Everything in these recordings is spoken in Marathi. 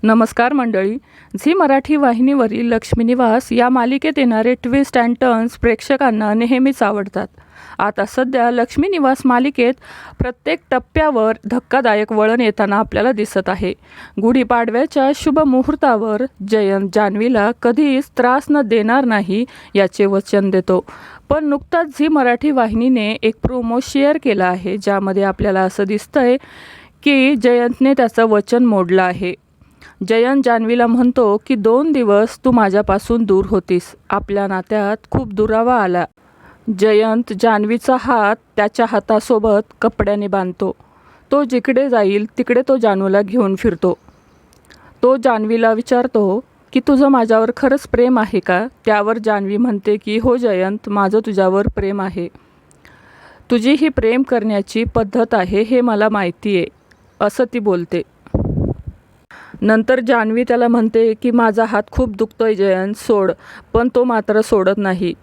नमस्कार मंडळी. झी मराठी वाहिनीवरील लक्ष्मी निवास या मालिकेत येणारे ट्विस्ट अँड टर्न्स प्रेक्षकांना नेहमीच आवडतात. आता सध्या लक्ष्मी निवास मालिकेत प्रत्येक टप्प्यावर धक्कादायक वळण येताना आपल्याला दिसत आहे. गुढीपाडव्याच्या शुभ मुहूर्तावर जयंत जान्हवीला कधीच त्रास न देणार नाही याचे वचन देतो. पण नुकताच झी मराठी वाहिनीने एक प्रोमो शेअर केला आहे, ज्यामध्ये आपल्याला असं दिसतंय की जयंतने त्याचं वचन मोडलं आहे. जयंत जान्हवीला म्हणतो की 2 दिवस तू माझ्यापासून दूर होतीस. आपल्या नात्यात खूप दुरावा आला. जयंत जान्हवीचा हात त्याच्या हातासोबत कपड्याने बांधतो. तो जिकडे जाईल तिकडे तो जान्हवीला घेऊन फिरतो. तो जान्हवीला विचारतो की तुझं माझ्यावर खरंच प्रेम आहे का? त्यावर जान्हवी म्हणते की हो जयंत, माझं तुझ्यावर प्रेम आहे. तुझी ही प्रेम करण्याची पद्धत आहे हे मला माहिती आहे, असं ती बोलते. नंतर जान्हवी त्याला म्हणते की माझा हात खूप दुखतोय जयंत, सोड. पण तो मात्र सोडत नाही.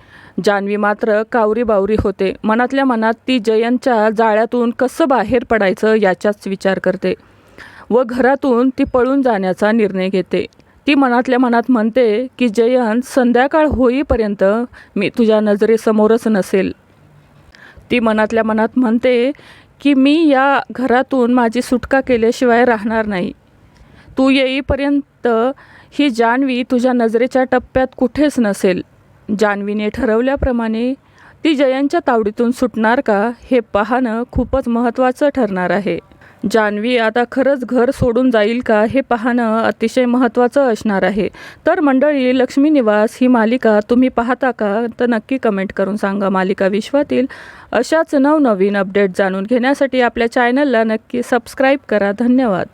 जान्हवी मात्र कावरी-बावरी होते. मनातल्या मनात ती जयंतच्या जाळ्यातून कसं बाहेर पडायचं याचाच विचार करते व घरातून ती पळून जाण्याचा निर्णय घेते. ती मनातल्या मनात म्हणते की जयंत, संध्याकाळ होईपर्यंत मी तुझ्या नजरेसमोरच नसेल. ती मनातल्या मनात म्हणते की मी या घरातून माझी सुटका केल्याशिवाय राहणार नाही. तू येईपर्यंत ही जान्हवी तुझ्या नजरेच्या टप्प्यात कुठेच नसेल. जान्हवीने ठरवल्याप्रमाणे ती जयंतच्या तावडीतून सुटणार का हे पाहणं खूपच महत्त्वाचं ठरणार आहे. जान्हवी आता खरंच घर सोडून जाईल का हे पाहणं अतिशय महत्त्वाचं असणार आहे. तर मंडळी, लक्ष्मी निवास ही मालिका तुम्ही पाहता का? तर नक्की कमेंट करून सांगा. मालिका विश्वातील अशाच नवनवीन अपडेट जाणून घेण्यासाठी आपल्या चॅनलला नक्की सबस्क्राईब करा. धन्यवाद.